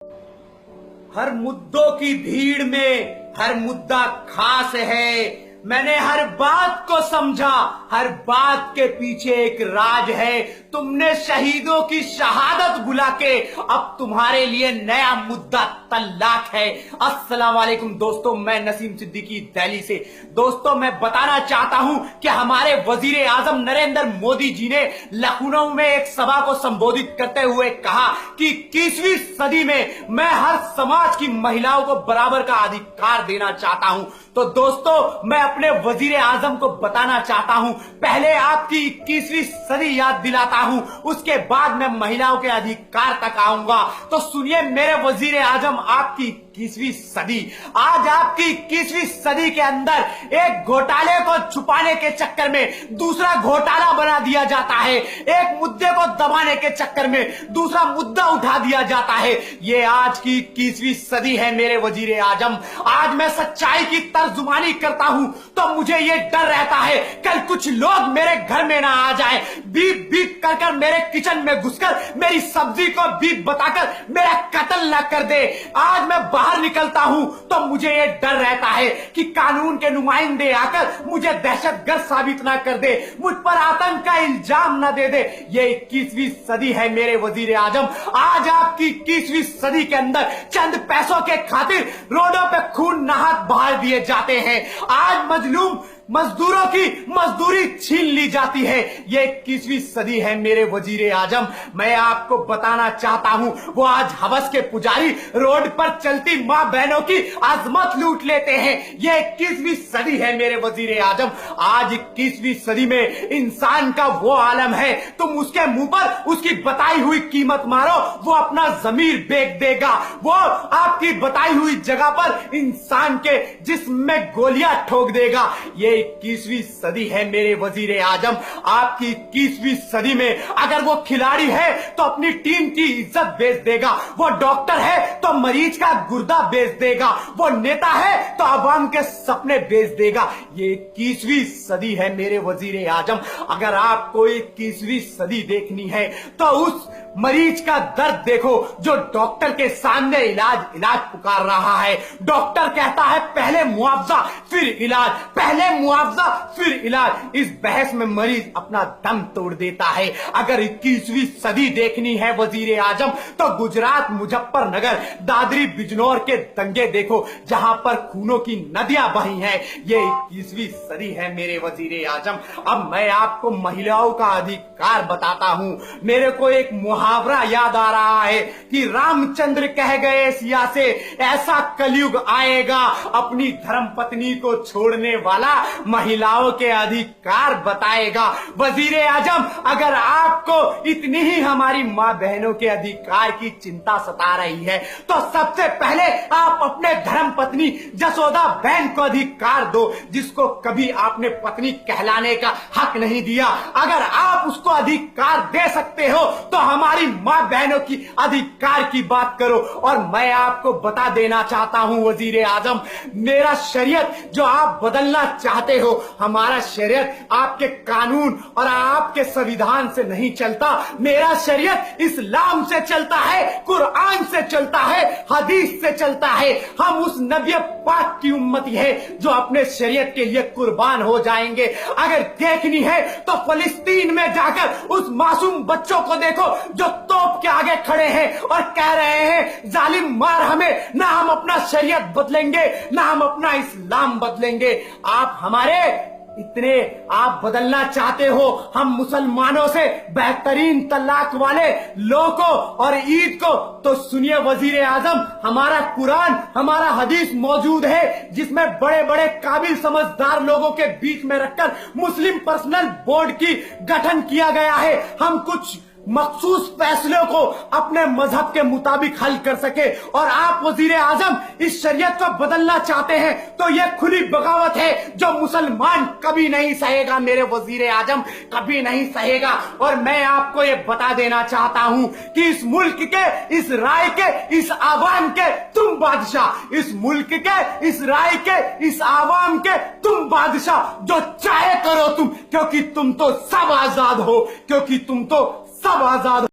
हर मुद्दों की भीड़ में हर मुद्दा खास है। मैंने हर बात को समझा, हर बात के पीछे एक राज है। तुमने शहीदों की शहादत बुला के अब तुम्हारे लिए नया मुद्दा तलाक है। अस्सलाम वालेकुम दोस्तों, मैं नसीम सिद्दीकी दिल्ली से। दोस्तों, मैं बताना चाहता हूं कि हमारे वजीर आजम नरेंद्र मोदी जी ने लखनऊ में एक सभा को संबोधित करते हुए कहा कि 21वीं सदी में मैं हर समाज की महिलाओं को बराबर का अधिकार देना चाहता हूं। तो दोस्तों, मैं अपने वजीर आजम को बताना चाहता हूं, पहले आपकी 21वीं सदी याद दिलाता हूं, उसके बाद मैं महिलाओं के अधिकार तक आऊंगा। तो सुनिए मेरे वजीर आजम, आपकी 21वीं सदी, आज आपकी 21वीं सदी के अंदर एक घोटाले को छुपाने के चक्कर में दूसरा घोटाला बना दिया जाता है। एक मुद्दे को दबाने के चक्कर में दूसरा मुद्दा उठा दिया जाता है। ये आज की 21वीं सदी है मेरे वजीर आजम। आज मैं सच्चाई की तर्जुमानी करता हूं तो मुझे ये डर रहता है कल कुछ लोग मेरे घर में ना आ जाए, बीप बीप कर मेरे किचन में घुसकर मेरी सब्जी को बीप बताकर मेरा कत्ल ना कर दे। आज मैं बाहर निकलता हूं तो मुझे ये डर रहता है कि कानून के नुमाइंदे आकर मुझे दहशतगर्द साबित ना कर दे, मुझ पर आतंक का इल्जाम ना दे दे। ये 21वीं सदी है मेरे वजीर आजम। आज आपकी 21वीं सदी के अंदर चंद पैसों के खातिर रोडों पे खून नहात बहा दिए जाते हैं। आज मजलूम मजदूरों की मजदूरी छीन ली जाती है। ये 21वीं सदी है मेरे वजीर आजम। मैं आपको बताना चाहता हूं, वो आज हवस के पुजारी रोड पर चलती मां बहनों की आजमत लूट लेते हैं। ये 21वीं सदी है मेरे वजीर आजम। आज 21वीं सदी में इंसान का वो आलम है, तुम उसके मुंह पर उसकी बताई हुई कीमत मारो, वो अपना जमीर बेच देगा। वो आपकी बताई हुई जगह पर इंसान के जिस्म में गोलियां ठोक देगा। ये 21वीं सदी है मेरे वजीर आजम। आपकी 21वीं सदी में अगर वो खिलाड़ी है तो अपनी टीम की इज्जत बेच देगा, वो डॉक्टर है तो मरीज का गुर्दा बेच देगा, वो नेता है तो आवाम के सपने बेच देगा। ये 21वीं सदी है मेरे वजीर आजम। अगर आपको 21वीं सदी देखनी है तो उस मरीज का दर्द देखो जो डॉक्टर के सामने इलाज पुकार रहा है। डॉक्टर कहता है पहले मुआवजा फिर इलाज, पहले मुआवजा फिर इलाज। इस बहस में मरीज अपना दम तोड़ देता है। अगर 21वीं सदी देखनी है वजीर आजम तो गुजरात मुजफ्फरनगर दादरी बिजनौर के दंगे देखो, जहां पर खूनों की नदियां बही हैं। ये 21वीं सदी है मेरे वजीर आजम। अब मैं आपको महिलाओं का अधिकार बताता हूं। मेरे को एक मुहावरा याद आ रहा है कि रामचंद्र कह गए सिया से ऐसा कलयुग आएगा, अपनी धर्म पत्नी को छोड़ने वाला महिलाओं के अधिकार बताएगा। वजीर आजम, अगर आपको इतनी ही हमारी मां बहनों के अधिकार की चिंता सता रही है तो सबसे पहले आप अपने धर्म पत्नी जसोदा बहन को अधिकार दो, जिसको कभी आपने पत्नी कहलाने का हक नहीं दिया। अगर आप उसको अधिकार दे सकते हो तो हमारी मां बहनों की अधिकार की बात करो। और मैं आपको बता देना चाहता हूं वजीर आजम, मेरा शरीयत जो आप बदलना चाहते हो, हमारा शरीयत आपके कानून और आपके संविधान से नहीं चलता। मेरा शरीयत इस्लाम से चलता है, कुरान से चलता है, हदीस से चलता है। हम उस नबी पाक की उम्मती है जो अपने शरीयत के लिए कुर्बान हो जाएंगे। अगर देखनी है तो फलस्तीन में जाकर उस मासूम बच्चों को देखो जो तोप के आगे खड़े हैं और कह रहे हैं जालिम मार हमें, ना हम अपना शरीयत बदलेंगे ना हम अपना इस्लाम बदलेंगे। आप हमारे इतने आप बदलना चाहते हो हम मुसलमानों से बेहतरीन तलाक वाले लोगों को और ईद को, तो सुनिए वजीर आजम, हमारा कुरान हमारा हदीस मौजूद है जिसमें बड़े बड़े काबिल समझदार लोगों के बीच में रखकर मुस्लिम पर्सनल बोर्ड की गठन किया गया है। हम कुछ मखसूस फैसलों को अपने मजहब के मुताबिक हल कर सके। और आप वजीर आजम इस शरीयत को बदलना चाहते हैं तो यह खुली बगावत है जो मुसलमान कभी नहीं सहेगा मेरे वजीर आजम, कभी नहीं सहेगा। और मैं आपको ये बता देना चाहता हूं कि इस मुल्क के, इस राय के, इस आवाम के तुम बादशाह, इस मुल्क के, इस राय के, इस आवाम के तुम बादशाह, जो चाहे करो तुम, क्योंकि तुम तो सब आजाद हो, क्योंकि तुम तो सब आजाद